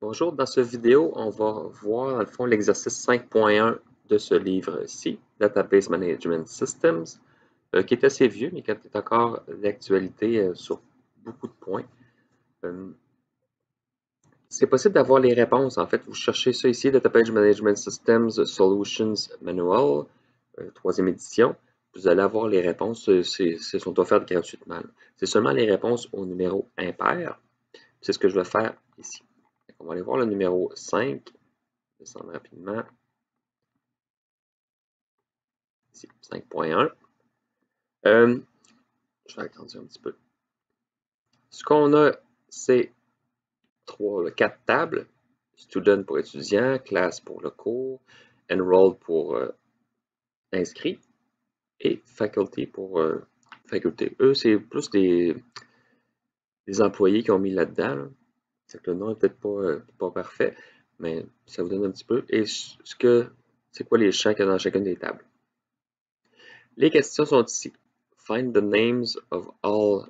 Bonjour, dans cette vidéo, on va voir dans le fond l'exercice 5.1 de ce livre-ci, Database Management Systems, qui est assez vieux, mais qui est encore d'actualité sur beaucoup de points. C'est possible d'avoir les réponses. En fait, vous cherchez ça ici, Database Management Systems Solutions Manual, troisième édition. Vous allez avoir les réponses, sont offertes gratuitement. C'est seulement les réponses au numéro impair. C'est ce que je vais faire ici. On va aller voir le numéro 5. Descendre rapidement. Ici, 5.1. Je vais agrandir un petit peu. Ce qu'on a, c'est 4 tables. Student pour étudiant, class pour le cours, enrolled pour inscrit et faculty pour faculté. Eux, c'est plus des employés qui ont mis là-dedans. Là. C'est que le nom n'est peut-être pas parfait, mais ça vous donne un petit peu. Et c'est quoi les champs qu'il y a dans chacune des tables. Les questions sont ici. Find the names of all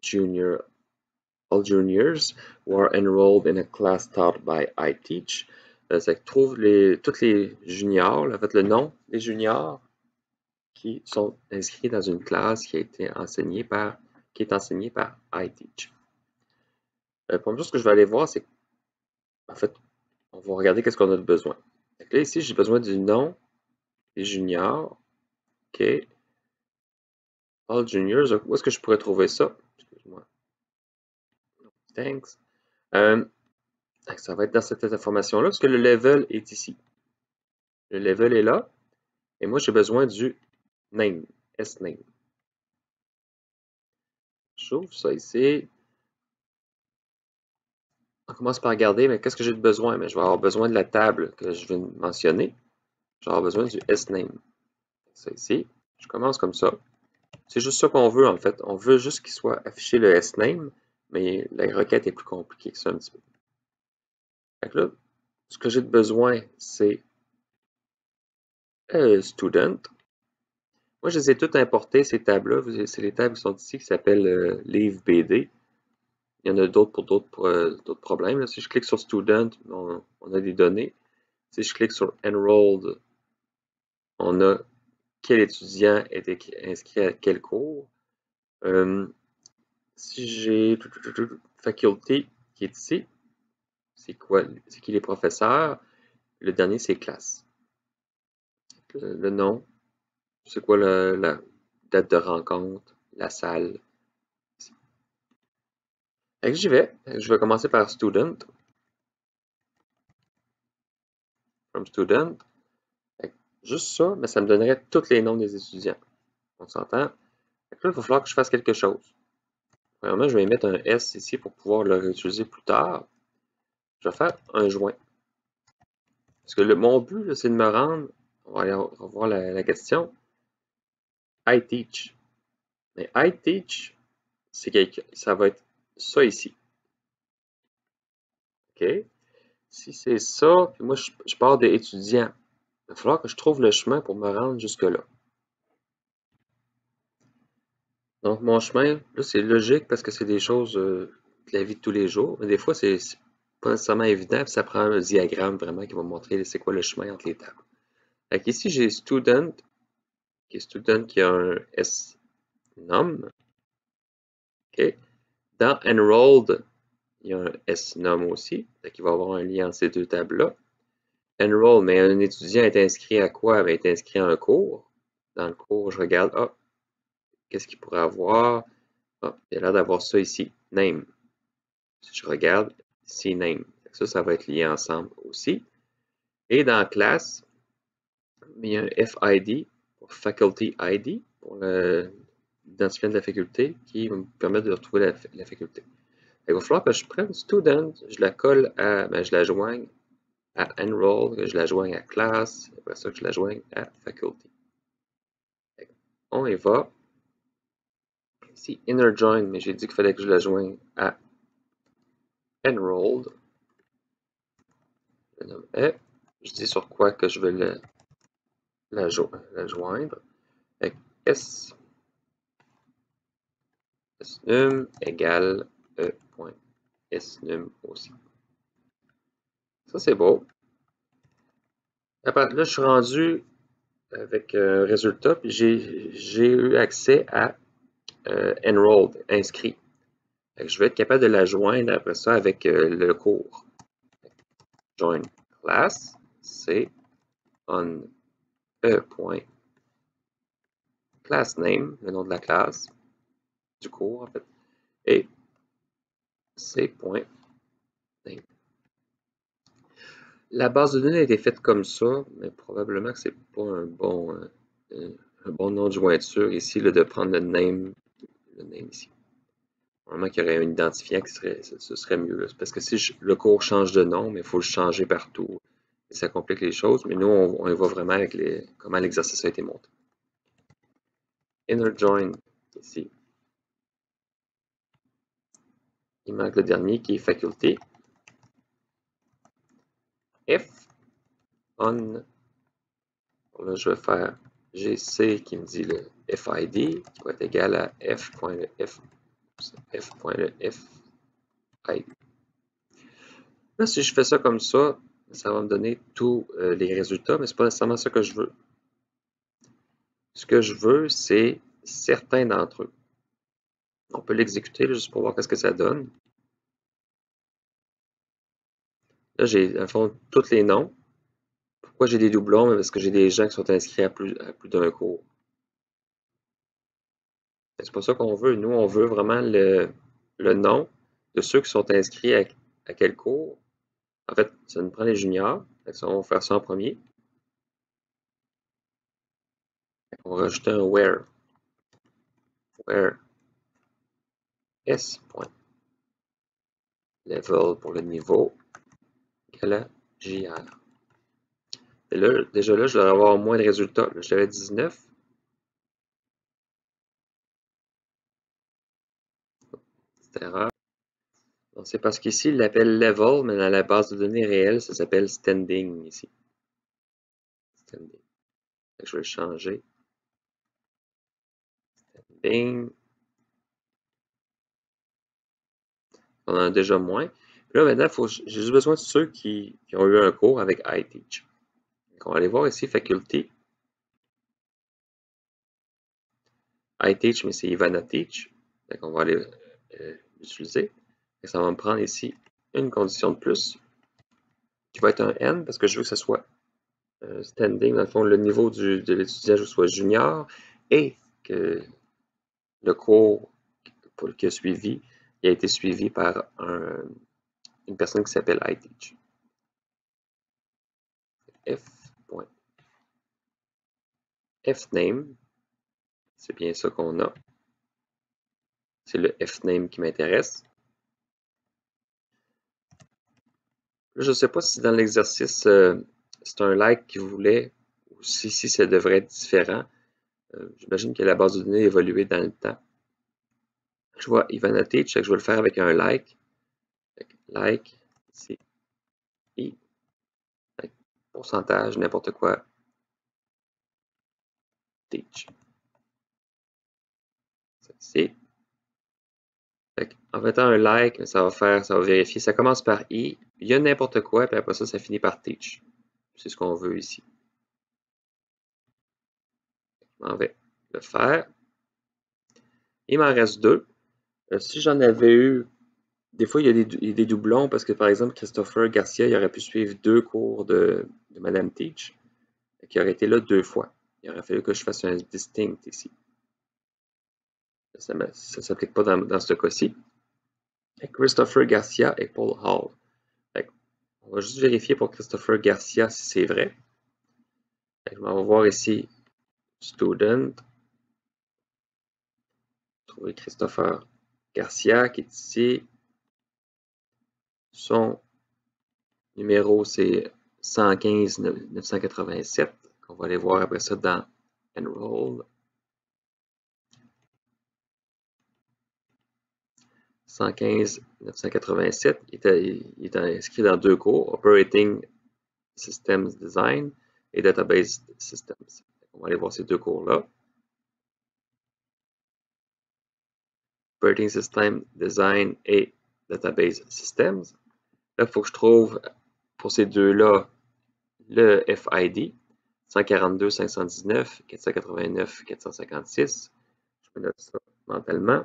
juniors who are enrolled in a class taught by iTeach. Ça trouve tous les juniors, en fait le nom des juniors qui sont inscrits dans une classe qui est enseignée par iTeach. Première chose que je vais aller voir, c'est en fait, on va regarder qu'est-ce qu'on a de besoin. Donc là, ici, j'ai besoin du nom des juniors. OK. All juniors, où est-ce que je pourrais trouver ça? Excuse-moi. Thanks. Ça va être dans cette information-là, parce que le level est ici. Le level est là. Et moi, j'ai besoin du name, S-name. J'ouvre ça ici. On commence par regarder, mais qu'est-ce que j'ai de besoin? Mais je vais avoir besoin de la table que je viens de mentionner. Je vais avoir besoin du S-name. Ça ici. Je commence comme ça. C'est juste ça qu'on veut, en fait. On veut juste qu'il soit affiché le S-name, mais la requête est plus compliquée que ça un petit peu. Fait que là, ce que j'ai de besoin, c'est student. Moi, je les ai toutes importées, ces tables-là. C'est les tables qui sont ici qui s'appellent Leave BD. Il y en a d'autres pour d'autres problèmes. Là. Si je clique sur Student, on a des données. Si je clique sur Enrolled, on a quel étudiant est inscrit à quel cours. Si j'ai Faculty qui est ici, c'est qui les professeurs. Le dernier, c'est classe. Le nom, c'est quoi la date de rencontre, la salle. Fait que j'y vais. Je vais commencer par Student. From Student. Juste ça, mais ça me donnerait tous les noms des étudiants. On s'entend? Là, il va falloir que je fasse quelque chose. Premièrement, je vais mettre un S ici pour pouvoir le réutiliser plus tard. Je vais faire un joint. Parce que mon but, c'est de me rendre, on va aller revoir la question, iTeach. Mais iTeach, ça va être ça ici. OK? Si c'est ça, puis moi, je pars de étudiant, il va falloir que je trouve le chemin pour me rendre jusque-là. Donc, mon chemin, là, c'est logique parce que c'est des choses de la vie de tous les jours. Mais des fois, c'est pas nécessairement évident, puis ça prend un diagramme vraiment qui va montrer c'est quoi le chemin entre les tables. Donc, ici, j'ai student, qui a un S num. OK. Dans enrolled, il y a un S num aussi. Donc, il va y avoir un lien entre ces deux tables-là. Enroll, mais un étudiant est inscrit à quoi? Il est inscrit à un cours. Dans le cours, je regarde, qu'est-ce qu'il pourrait avoir? Il a l'air d'avoir ça ici, name. Si je regarde, ici, name. Ça va être lié ensemble aussi. Et dans classe, il y a un FID, pour Faculty ID, pour l'identifiant de la faculté, qui va me permettre de retrouver la faculté. Il va falloir que je prenne student, je la colle je la joigne à enroll, que je la joigne à class, après ça que je la joigne à faculty. On y va. Ici, inner join, mais j'ai dit qu'il fallait que je la joigne à enrolled. Le nom est. Je dis sur quoi que je vais la joindre. Avec snum égale e.snum aussi. Ça, c'est beau. Après, là, je suis rendu avec un résultat, puis j'ai eu accès à enrolled, inscrit. Fait que je vais être capable de la joindre après ça avec le cours. Join class, c'est on class name, le nom de la classe, du cours en fait, et c.name. La base de données a été faite comme ça, mais probablement que c'est pas un bon nom de jointure ici, là, de prendre le name ici. Normalement qu'il y aurait un identifiant qui ce serait mieux. Là. Parce que si le cours change de nom, mais il faut le changer partout. Et ça complique les choses. Mais nous, on y va vraiment avec comment l'exercice a été monté. Inner join ici. Il manque le dernier qui est faculté. F on. Là, je vais faire GC qui me dit le FID qui va être égal à f.le FID. Là, si je fais ça comme ça va me donner tous les résultats, mais ce n'est pas nécessairement ça que je veux. Ce que je veux, c'est certains d'entre eux. On peut l'exécuter juste pour voir ce que ça donne. Là, j'ai, à fond, tous les noms. Pourquoi j'ai des doublons? Parce que j'ai des gens qui sont inscrits à plus d'un cours. C'est pas ça qu'on veut. Nous, on veut vraiment le nom de ceux qui sont inscrits à quel cours. En fait, ça nous prend les juniors. On va faire ça en premier. On va rajouter un where. Where s.level pour le niveau égal à JR. Et là, déjà là, je devrais avoir moins de résultats. Là, j'avais 19. C'est erreur. C'est parce qu'ici, il l'appelle level, mais dans la base de données réelle, ça s'appelle standing ici. Standing. Je vais le changer. Standing. On en a déjà moins. Puis là, maintenant, j'ai juste besoin de ceux qui ont eu un cours avec iTeach. Donc, on va aller voir ici, faculté. iTeach, mais c'est Ivana Teach. Donc, on va aller l'utiliser. Ça va me prendre ici une condition de plus, qui va être un N, parce que je veux que ce soit standing, dans le fond, le niveau de l'étudiant soit junior, et que le cours qui a suivi, il a été suivi par une personne qui s'appelle iTeach. Fname, c'est bien ça qu'on a. C'est le Fname qui m'intéresse. Je ne sais pas si dans l'exercice, c'est un like qu'il voulait, ou si ça devrait être différent. J'imagine que la base de données a évolué dans le temps. Je vois Ivana Teach, je vais le faire avec un like. Like, ici, I, pourcentage, n'importe quoi, teach. C'est. En mettant un like, ça va vérifier. Ça commence par I, il y a n'importe quoi, puis après ça finit par teach. C'est ce qu'on veut ici. Je m'en vais le faire. Il m'en reste deux. Si j'en avais eu, des fois il y a des doublons parce que par exemple Christopher Garcia, il aurait pu suivre deux cours de Madame Teach, qui aurait été là deux fois. Il aurait fallu que je fasse un distinct ici. Ça ne s'applique pas dans ce cas-ci. Christopher Garcia et Paul Hall. On va juste vérifier pour Christopher Garcia si c'est vrai. On va voir ici Student. Trouver Christopher Garcia qui est ici. Son numéro c'est 115 987. On va aller voir après ça dans Enroll. 115 987. Il est inscrit dans deux cours, Operating Systems Design et Database Systems. On va aller voir ces deux cours-là. Operating System Design et Database Systems. Là, il faut que je trouve pour ces deux-là, le FID, 142, 519, 489, 456. Je me note ça mentalement.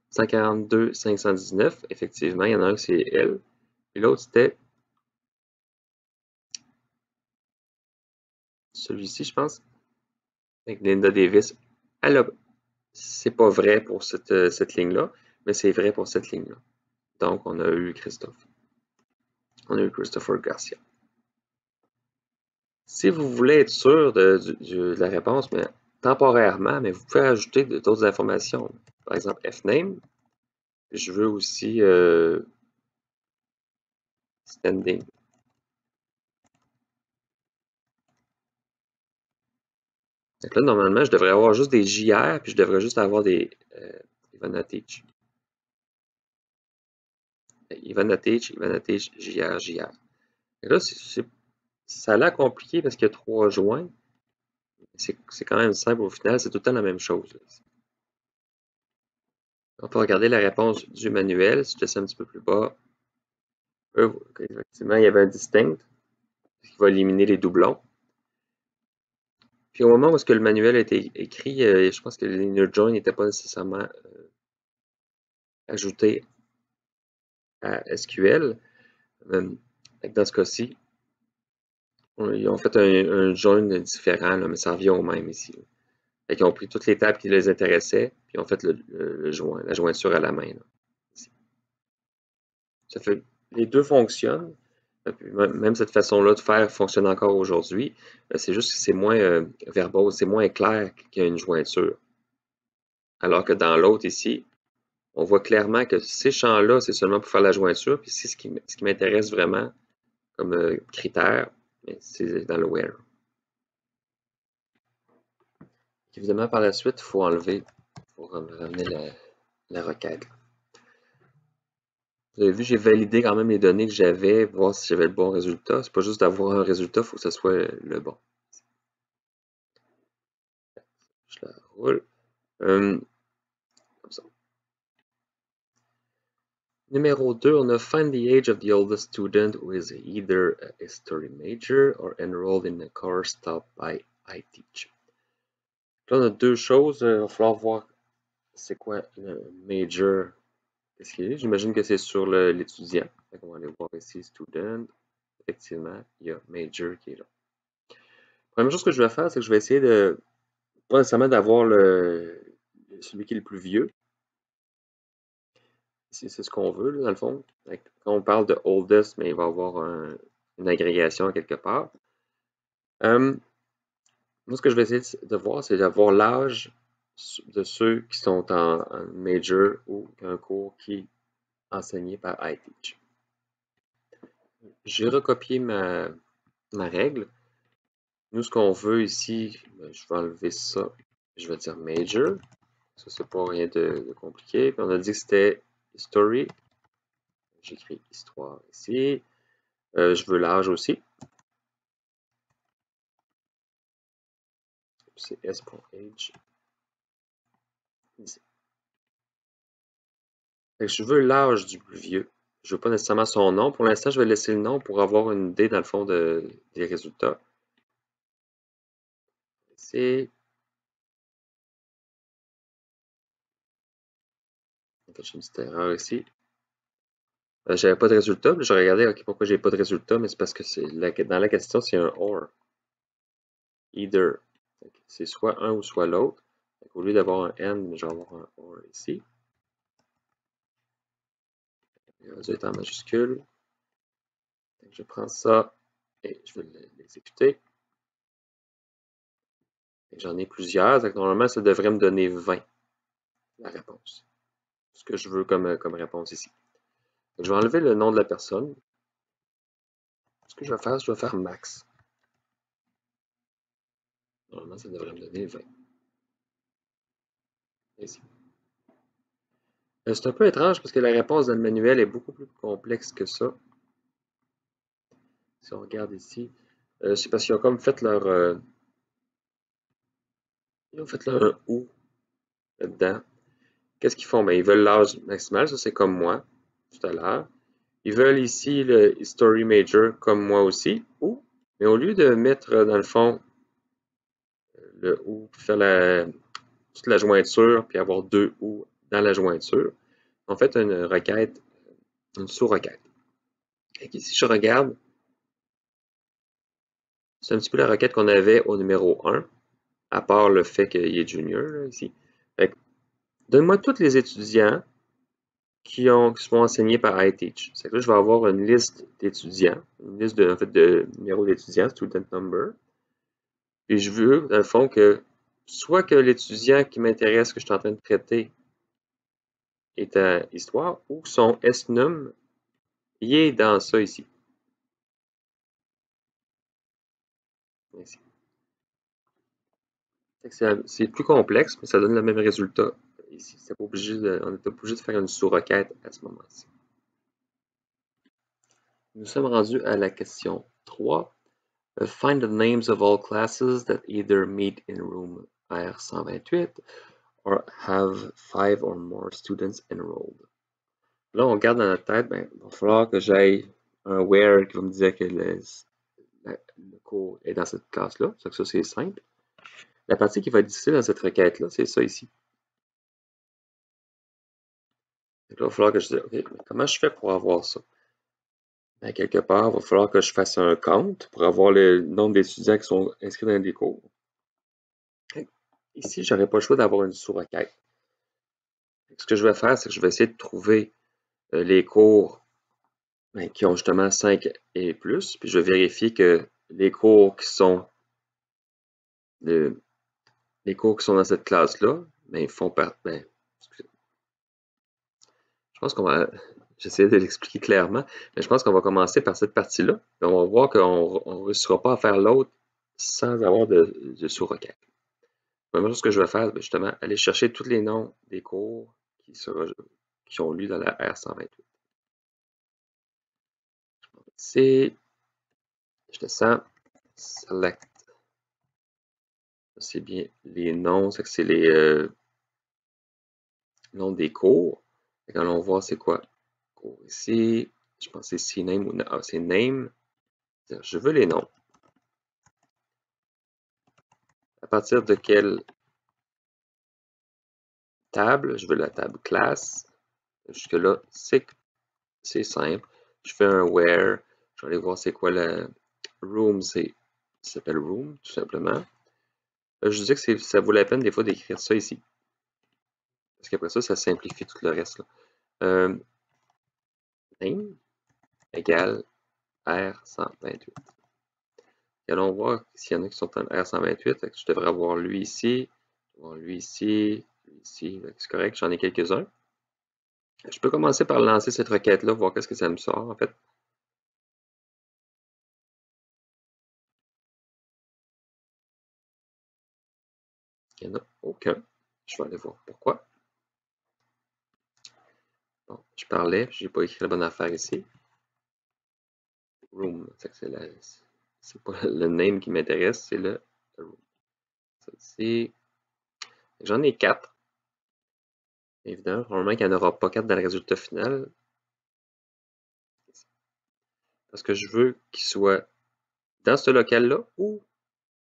142, 519, effectivement, il y en a un, c'est elle. Et l'autre, c'était celui-ci, je pense, avec Linda Davis. C'est pas vrai pour cette ligne-là, mais c'est vrai pour cette ligne-là. Donc, on a eu Christophe. On a eu Christopher Garcia. Si vous voulez être sûr de la réponse, mais temporairement, mais vous pouvez ajouter d'autres informations. Par exemple, FNAME. Je veux aussi standing. Donc là, normalement, je devrais avoir juste des JR, puis je devrais juste avoir des Ivanovic. Ivanovic, JR, JR. Et là, ça a l'air compliqué parce qu'il y a 3 joints. C'est quand même simple au final, c'est tout le temps la même chose. On peut regarder la réponse du manuel. Si je descends un petit peu plus bas, effectivement, il y avait un distinct qui va éliminer les doublons. Puis au moment où est-ce que le manuel a été écrit, je pense que l'inner join n'était pas nécessairement ajouté à SQL. Dans ce cas-ci, ils ont fait un join différent, là, mais ça revient au même ici. Ils ont pris toutes les tables qui les intéressaient, puis ils ont fait le joint, la jointure à la main. Là, ça fait, les deux fonctionnent. Même cette façon-là de faire fonctionne encore aujourd'hui. C'est juste que c'est moins verbose, c'est moins clair qu'il y a une jointure. Alors que dans l'autre ici, on voit clairement que ces champs-là, c'est seulement pour faire la jointure, puis c'est ce qui m'intéresse vraiment comme critère, c'est dans le where. Évidemment, par la suite, il faut enlever, pour ramener la requête. Vous avez vu, j'ai validé quand même les données que j'avais, voir si j'avais le bon résultat. C'est pas juste d'avoir un résultat, il faut que ce soit le bon. Je la roule. Comme ça. Numéro 2, on a find the age of the oldest student who is either a history major or enrolled in a course taught by iTeach. Là, on a deux choses. Il va falloir voir c'est quoi le major. Qu'est-ce qu'il est? J'imagine que c'est sur l'étudiant. On va aller voir ici, student. Effectivement, il y a major qui est là. La première chose que je vais faire, c'est que je vais essayer de, pas nécessairement d'avoir celui qui est le plus vieux. C'est ce qu'on veut, là, dans le fond. Quand on parle de oldest, mais il va y avoir une agrégation quelque part. Moi, ce que je vais essayer de voir, c'est d'avoir l'âge de ceux qui sont en major ou un cours qui est enseigné par iTeach. J'ai recopié ma règle. Nous, ce qu'on veut ici, je vais enlever ça. Je vais dire major. Ça, c'est pas rien de compliqué. Puis on a dit que c'était history. J'écris histoire ici. Je veux l'âge aussi. C'est s.age. Je veux l'âge du plus vieux. Je veux pas nécessairement son nom. Pour l'instant, je vais laisser le nom pour avoir une idée, dans le fond, des résultats. Ici. J'ai une petite erreur ici. J'avais pas de résultat. Je regardais, ok, pourquoi j'ai pas de résultat, mais c'est parce que dans la question, c'est un or. Either. C'est soit un ou soit l'autre. Au lieu d'avoir un N, je vais avoir un or ici. Le résultat est en majuscule. Je prends ça et je vais l'exécuter. J'en ai plusieurs. Donc normalement, ça devrait me donner 20, la réponse. Ce que je veux comme réponse ici. Donc, je vais enlever le nom de la personne. Ce que je vais faire max. Normalement, ça devrait me donner 20. Ici. C'est un peu étrange parce que la réponse dans le manuel est beaucoup plus complexe que ça. Si on regarde ici, c'est parce qu'ils ont comme fait ils ont fait leur ou là-dedans. qu'est-ce qu'ils font? Ben, ils veulent l'âge maximal, ça c'est comme moi tout à l'heure. Ils veulent ici le History Major comme moi aussi, ou, mais au lieu de mettre dans le fond le ou, faire toute la jointure, puis avoir deux ou dans la jointure, on fait une requête, une sous-requête. Ici, je regarde, c'est un petit peu la requête qu'on avait au numéro 1, à part le fait qu'il est junior, là, ici. Donne-moi tous les étudiants qui sont enseignés par iTeach. C'est que là, je vais avoir une liste d'étudiants, une liste de, en fait, de numéros d'étudiants, student number. Et je veux, dans le fond, que soit que l'étudiant qui m'intéresse, que je suis en train de traiter, est à histoire, ou que son SNUM, il est dans ça ici. Ici. C'est plus complexe, mais ça donne le même résultat ici. On n'est pas obligé de faire une sous-requête à ce moment-ci. Nous sommes rendus à la question 3. Find the names of all classes that either meet in room R128 or have 5 or more students enrolled. Là, on regarde dans notre tête, ben, il va falloir que j'aille un where qui va me dire que le cours est dans cette classe-là. Ça, c'est simple. La partie qui va être difficile dans cette requête-là, c'est ça ici. Donc là, il va falloir que je dise, OK, mais comment je fais pour avoir ça? Ben, quelque part, il va falloir que je fasse un count pour avoir le nombre d'étudiants qui sont inscrits dans des cours. Ici, je n'aurai pas le choix d'avoir une sous-requête. Ce que je vais faire, c'est que je vais essayer de trouver les cours qui ont justement 5 et plus, puis je vais vérifier que les cours qui sont dans cette classe-là, ben, ils font partie. Ben, je pense qu'on va. J'essaie de l'expliquer clairement, mais je pense qu'on va commencer par cette partie-là. On va voir qu'on ne réussira pas à faire l'autre sans avoir de sous-requête. La première chose que je vais faire, c'est justement aller chercher tous les noms des cours qui ont lu dans la R128. Ici, je descends, select. C'est bien les noms, c'est les noms des cours. Allons voir c'est quoi. Cours ici, je pense que c'est CNAME ou c'est name. Je veux les noms. À partir de quelle table? Je veux la table classe. Jusque-là, c'est simple. Je fais un where. Je vais aller voir c'est quoi la room. Ça s'appelle room, tout simplement. Je dis que ça vaut la peine des fois d'écrire ça ici. Parce qu'après ça, ça simplifie tout le reste. Là. Name égale R128. Et allons voir s'il y en a qui sont en R128. Je devrais avoir lui ici, lui ici, lui ici. C'est correct, j'en ai quelques-uns. Je peux commencer par lancer cette requête-là, voir qu'est-ce que ça me sort en fait. Il n'y en a aucun. Je vais aller voir pourquoi. Bon, je parlais, je n'ai pas écrit la bonne affaire ici. Room, c'est pas le name qui m'intéresse, c'est le room. J'en ai 4. Évidemment, probablement qu'il n'y en aura pas 4 dans le résultat final. Parce que je veux qu'il soit dans ce local-là ou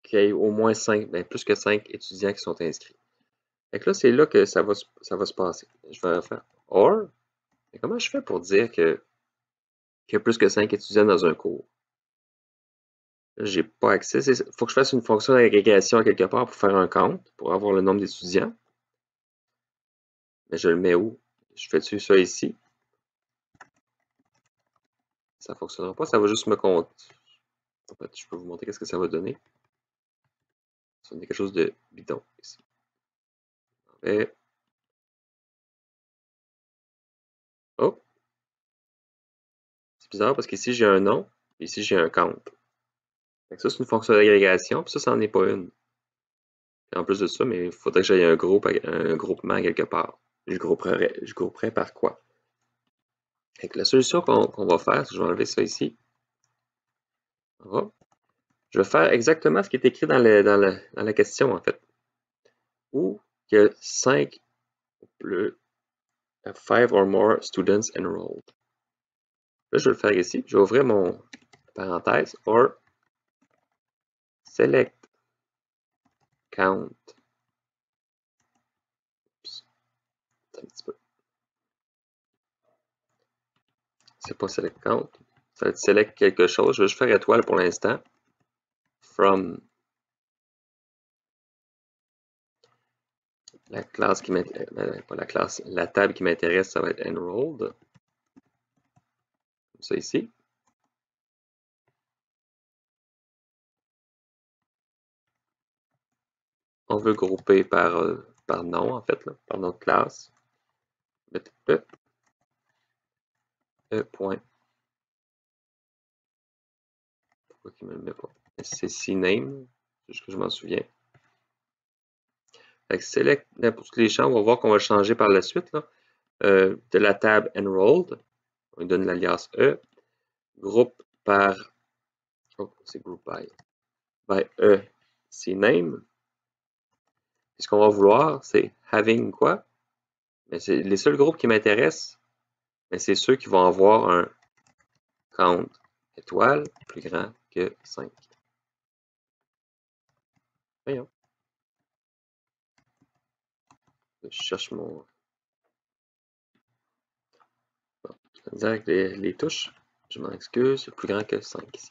qu'il y ait au moins 5, ben plus que 5 étudiants qui sont inscrits. Fait que là, c'est là que ça va se passer. Je vais faire OR. Mais comment je fais pour dire qu'il y a plus que 5 étudiants dans un cours? Là, j'ai pas accès. Il faut que je fasse une fonction d'agrégation quelque part pour faire un count, pour avoir le nombre d'étudiants. Mais je le mets où? Je fais-tu ça ici? Ça ne fonctionnera pas, ça va juste me compter. En fait, je peux vous montrer qu'est-ce que ça va donner. Ça va donner quelque chose de bidon ici. Et... Oh! C'est bizarre parce qu'ici j'ai un nom, et ici j'ai un count. Ça, c'est une fonction d'agrégation, puis ça n'en est pas une. Et en plus de ça, mais il faudrait que j'aille un groupement quelque part. Je grouperais par quoi? Donc, la solution qu'on va faire, c'est que je vais enlever ça ici. Je vais faire exactement ce qui est écrit dans la question, en fait. Où il y a 5 le 5 or more students enrolled. Là, je vais le faire ici. Je vais ouvrir mon parenthèse or select count. Oups, un petit peu. C'est pas select count. Ça va être select quelque chose. Je vais juste faire étoile pour l'instant. From la classe qui m'intéresse, pas la classe, la table qui m'intéresse, ça va être enrolled. Comme ça ici. On veut grouper par nom, en fait, là, par notre classe. Mettre point. Pourquoi il me le met pas? C'est CNAME, juste que je m'en souviens. Avec select n'importe tous les champs, on va voir qu'on va changer par la suite. Là. De la table enrolled, on lui donne l'alias E. Groupe par, oh, c'est group by E, CNAME. Et ce qu'on va vouloir, c'est having quoi? Mais c'est les seuls groupes qui m'intéressent, mais c'est ceux qui vont avoir un count étoile plus grand que 5. Voyons. Je cherche mon... Bon, je vais dire avec les touches. Je m'en excuse, c'est plus grand que 5 ici.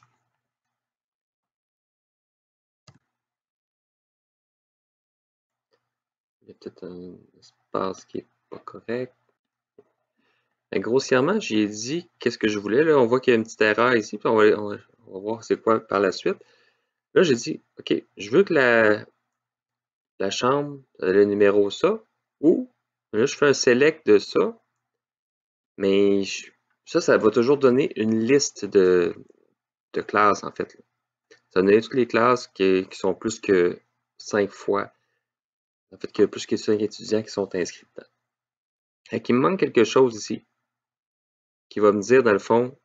Il y a peut-être un espace qui n'est pas correct. Mais grossièrement, j'ai dit qu'est-ce que je voulais. Là, on voit qu'il y a une petite erreur ici, puis on va voir c'est quoi par la suite. Là, j'ai dit, OK, je veux que la chambre, le numéro ça, ou là, je fais un select de ça, mais ça va toujours donner une liste de classes, en fait. Ça va donner toutes les classes qui sont plus que 5 fois. En fait, qu'il y a plus que 5 étudiants qui sont inscrits dedans. Fait qu'il me manque quelque chose ici, qui va me dire, dans le fond,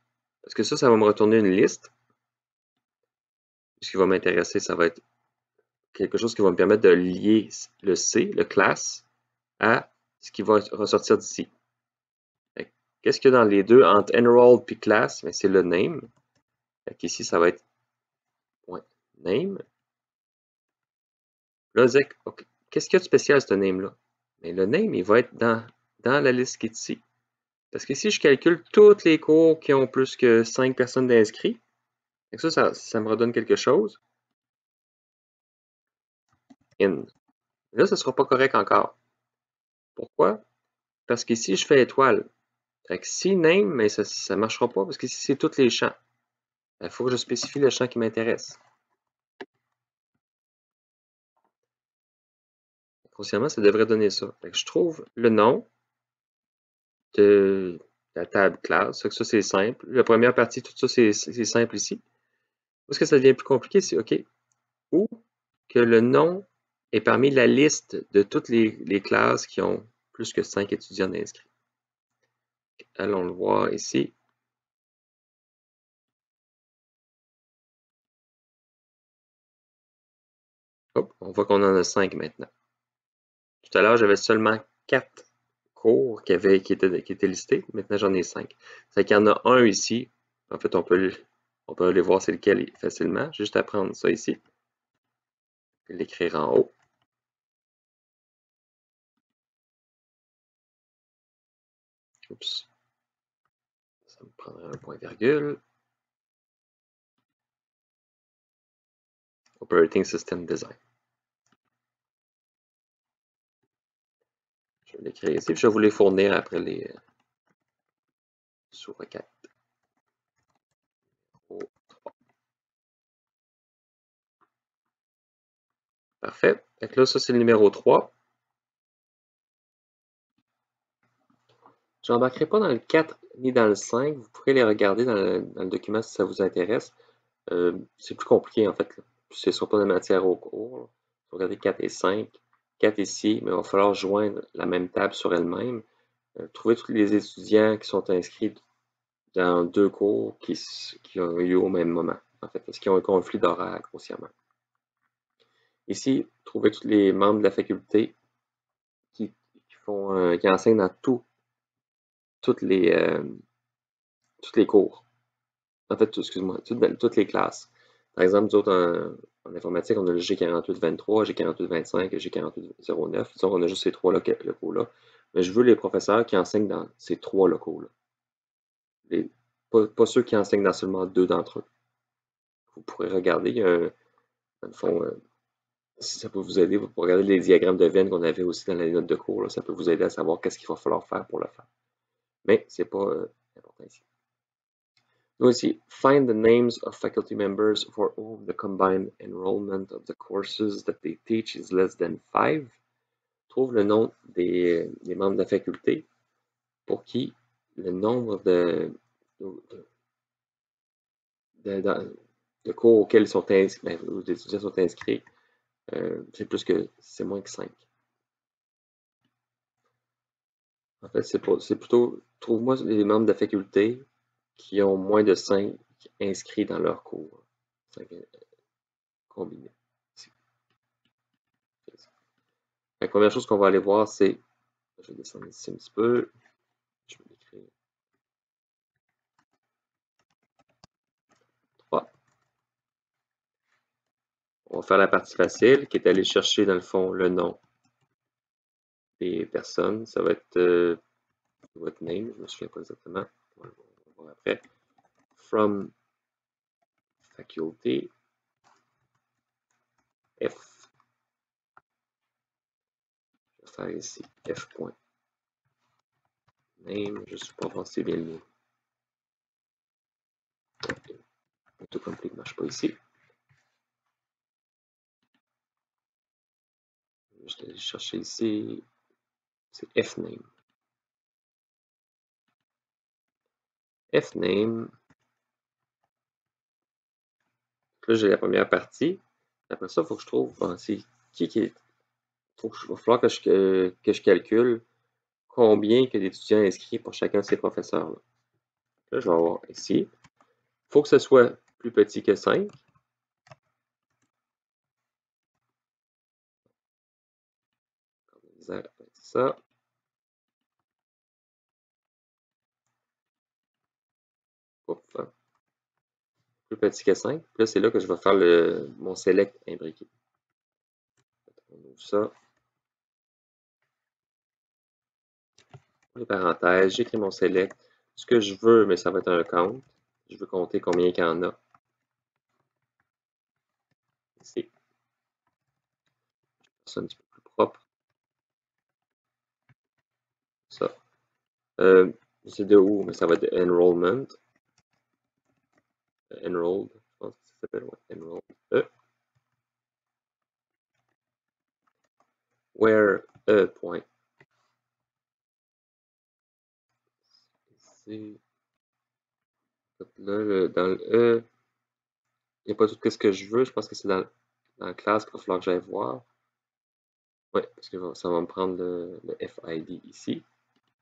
parce que ça va me retourner une liste. Ce qui va m'intéresser, ça va être quelque chose qui va me permettre de lier le C, le class, à ce qui va ressortir d'ici. Qu'est-ce qu'il y a dans les deux entre enrolled et class? C'est le name. Ici, ça va être .name. Là, okay, qu'est-ce qu'il y a de spécial ce name-là? Mais le name, il va être dans la liste qui est ici. Parce que si je calcule tous les cours qui ont plus que 5 personnes d'inscrits, ça me redonne quelque chose. In. Là, ce ne sera pas correct encore. Pourquoi? Parce qu'ici, je fais étoile. Fait que si name, mais ça ne marchera pas parce que si c'est tous les champs, il faut que je spécifie le champ qui m'intéresse. Grossièrement, ça devrait donner ça. Fait que je trouve le nom de la table classe. Ça, c'est simple. La première partie, tout ça, c'est simple ici. Où est-ce que ça devient plus compliqué? C'est OK. Ou que le nom est parmi la liste de toutes les classes qui ont plus que 5 étudiants inscrits. Allons le voir ici. Hop, on voit qu'on en a 5 maintenant. Tout à l'heure, j'avais seulement 4 cours qui étaient listés. Maintenant, j'en ai 5. C'est qu'il y en a un ici. En fait, on peut aller voir c'est lequel facilement. Juste à prendre ça ici. Et l'écrire en haut. Oups. Ça me prendrait un point virgule. Operating System Design. Je vais l'écrire ici. Je vais vous les fournir après les sous-requêtes. Parfait. Donc là, ça, c'est le numéro 3. Je n'embarquerai pas dans le 4 ni dans le 5. Vous pourrez les regarder dans le document si ça vous intéresse. C'est plus compliqué, en fait. Ce ne sera pas de matière au cours. Vous regardez 4 et 5. 4 ici, mais il va falloir joindre la même table sur elle-même. Trouver tous les étudiants qui sont inscrits dans 2 cours qui ont eu au même moment. En fait, parce qu'ils ont un conflit d'horaire, grossièrement. Ici, trouver tous les membres de la faculté qui qui enseignent dans toutes les, tous les cours. En fait, excuse-moi, toutes les classes. Par exemple, nous autres, en informatique, on a le G4823, G4825 et G4809. Disons qu'on a juste ces trois locaux-là. Mais je veux les professeurs qui enseignent dans ces trois locaux-là. Pas ceux qui enseignent dans seulement deux d'entre eux. Vous pourrez regarder, dans le fond, si ça peut vous aider, vous pourrez regarder les diagrammes de veine qu'on avait aussi dans les notes de cours. Là. Ça peut vous aider à savoir qu'est-ce qu'il va falloir faire pour le faire. Mais ce n'est pas important ici. Nous ici, find the names of faculty members for whom the combined enrollment of the courses that they teach is less than 5. Trouve le nom des membres de la faculté pour qui le nombre de cours auxquels ils sont inscrits, les étudiants sont inscrits, c'est moins que 5. En fait, c'est plutôt, trouve-moi les membres de la faculté qui ont moins de 5 inscrits dans leur cours. 5 combinés. La première chose qu'on va aller voir, c'est, je vais descendre ici un petit peu, je vais l'écrire 3. On va faire la partie facile, qui est d'aller chercher, dans le fond, le nom des personnes. Ça va être votre name, je ne me souviens pas exactement. On va voir après. From faculty, F. Je vais faire ici F.name, juste pour voir si c'est bien le mot. Autocomplete ne marche pas ici. Je vais aller chercher ici, c'est Fname. Fname. Là, j'ai la première partie. Après ça, il faut que je trouve, c'est qui est. Il va falloir que je calcule combien il y a d'étudiants inscrits pour chacun de ces professeurs-là. Là, je vais avoir ici. Il faut que ce soit plus petit que 5. Ça. Ouf. Plus petit que 5. Puis là, c'est là que je vais faire mon select imbriqué. On ouvre ça. Les parenthèses, j'écris mon select. Ce que je veux, mais ça va être un count. Je veux compter combien il y en a. Ici. C'est un petit peu plus propre. Ça. C'est de où? Mais ça va être enrollment. Enrolled, je pense que ça s'appelle. Ouais, enrolled. Where point. Ici. Là, dans le E, il n'y a pas tout ce que je veux. Je pense que c'est dans la classe qu'il va falloir que j'aille voir. Oui, parce que ça va me prendre le FID ici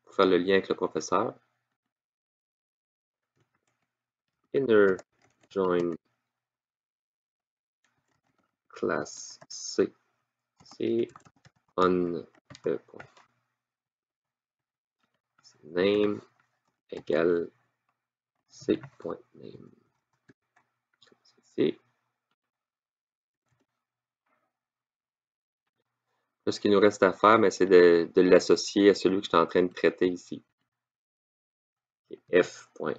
pour faire le lien avec le professeur. Inner join class C. C on point. Name égale C.name. Ici. Là, ce qu'il nous reste à faire, c'est de l'associer à celui que je suis en train de traiter ici. F.fid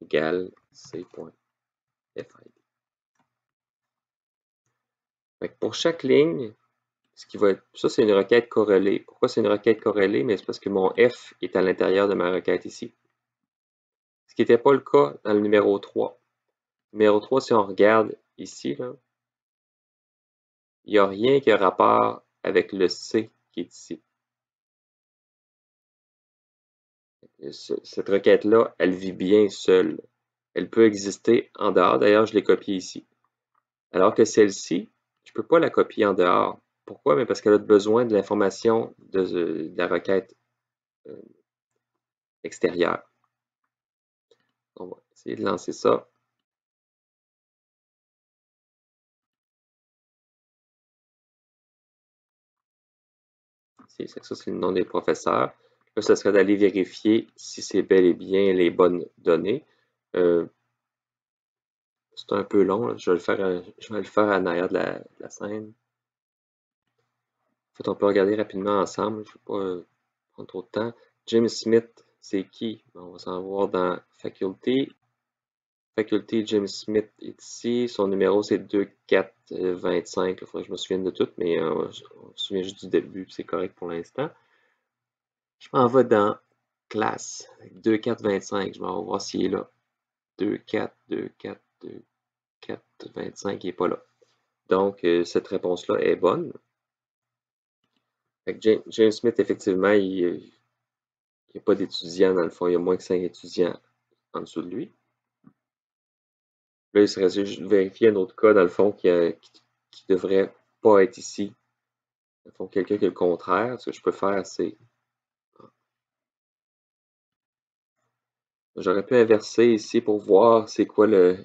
égale C.fid. Pour chaque ligne, ce qui va être, ça c'est une requête corrélée. Pourquoi c'est une requête corrélée? Mais c'est parce que mon F est à l'intérieur de ma requête ici. Ce qui n'était pas le cas dans le numéro 3. Numéro 3, si on regarde ici, là, il n'y a rien qui a rapport avec le C qui est ici. Cette requête-là, elle vit bien seule. Elle peut exister en dehors. D'ailleurs, je l'ai copiée ici. Alors que celle-ci, je ne peux pas la copier en dehors. Pourquoi? Mais parce qu'elle a besoin de l'information de la requête extérieure. On va essayer de lancer ça. ici. Ça, c'est le nom des professeurs. Là, ce serait d'aller vérifier si c'est bel et bien les bonnes données. C'est un peu long, là. Je vais le faire en arrière de la scène. En fait, on peut regarder rapidement ensemble. Je ne vais pas prendre trop de temps. James Smith, c'est qui? On va s'en voir dans Faculty. Faculty, James Smith est ici. Son numéro, c'est 2425. Il faudrait que je me souvienne de tout, mais on se souvient juste du début, c'est correct pour l'instant. Je m'en vais dans classe. 2425. Je m'en vais voir s'il est là. 24, 24, 24, 25, il n'est pas là. Donc, cette réponse-là est bonne. James Smith, effectivement, il n'y a pas d'étudiants dans le fond. Il y a moins que 5 étudiants en dessous de lui. Là, il serait juste de vérifier un autre cas, dans le fond, qui ne devrait pas être ici. Dans le fond, quelqu'un qui est le contraire. Ce que je peux faire, c'est... J'aurais pu inverser ici pour voir c'est quoi la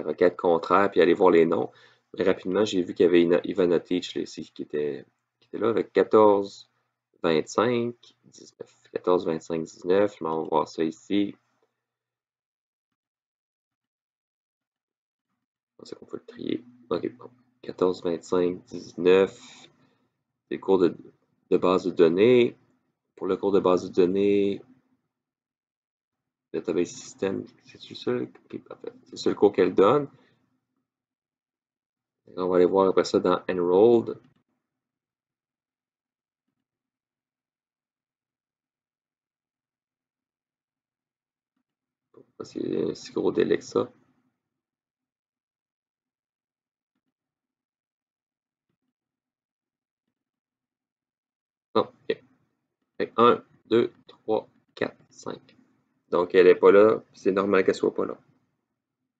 requête contraire, puis aller voir les noms. Mais rapidement, j'ai vu qu'il y avait Ivana Teach là, ici qui était là avec 14, 25, 19. 14, 25, 19. Je m'en vais voir ça ici. C'est qu'on peut le trier. OK, bon. 14, 25, 19. C'est le cours de base de données. Pour le cours de base de données, Database System, c'est ça? Okay, parfait. C'est ça le cours qu'elle donne. On va aller voir après ça dans Enrolled. C'est un si gros délai que ça. Non, OK. 1, 2, 3, 4, 5. Donc, elle n'est pas là. C'est normal qu'elle ne soit pas là.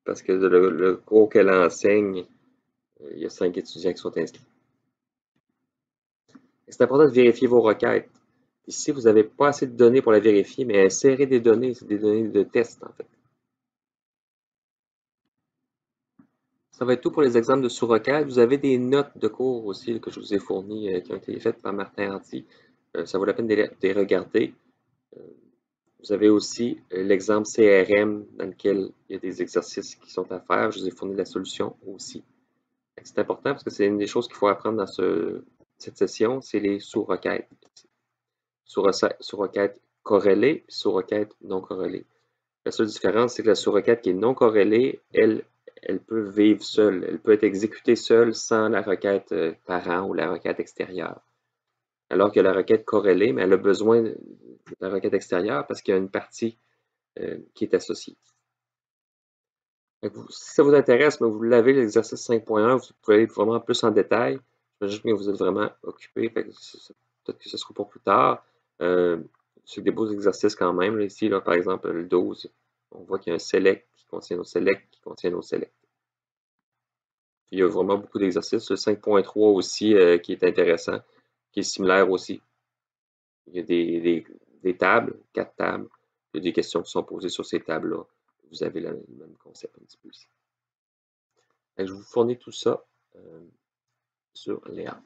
Parce que le cours qu'elle enseigne, il y a 5 étudiants qui sont inscrits. C'est important de vérifier vos requêtes. Ici, vous n'avez pas assez de données pour la vérifier, mais insérer des données, c'est des données de test, en fait. Ça va être tout pour les exemples de sous-requêtes. Vous avez des notes de cours aussi là, que je vous ai fournies, qui ont été faites par Martin Hardy. Ça vaut la peine de les regarder. Vous avez aussi l'exemple CRM dans lequel il y a des exercices qui sont à faire. Je vous ai fourni la solution aussi. C'est important parce que c'est une des choses qu'il faut apprendre dans cette session, c'est les sous-requêtes. Sous-requêtes corrélées, sous-requêtes non corrélées. La seule différence, c'est que la sous-requête qui est non corrélée, elle peut vivre seule. Elle peut être exécutée seule sans la requête parent ou la requête extérieure. Alors que la requête corrélée, mais elle a besoin de la requête extérieure parce qu'il y a une partie qui est associée. Si ça vous intéresse, vous l'avez, l'exercice 5.1, vous pouvez aller vraiment plus en détail. J'imagine que vous êtes vraiment occupé, peut-être que ce sera pour plus tard. C'est des beaux exercices quand même. Là, ici, là, par exemple, le 12, on voit qu'il y a un select qui contient nos selects qui contient nos selects. Il y a vraiment beaucoup d'exercices. Le 5.3 aussi qui est intéressant, qui est similaire aussi. Il y a des tables, 4 tables. Il y a des questions qui sont posées sur ces tables-là. Vous avez le même concept un petit peu ici. Je vous fournis tout ça sur Léa.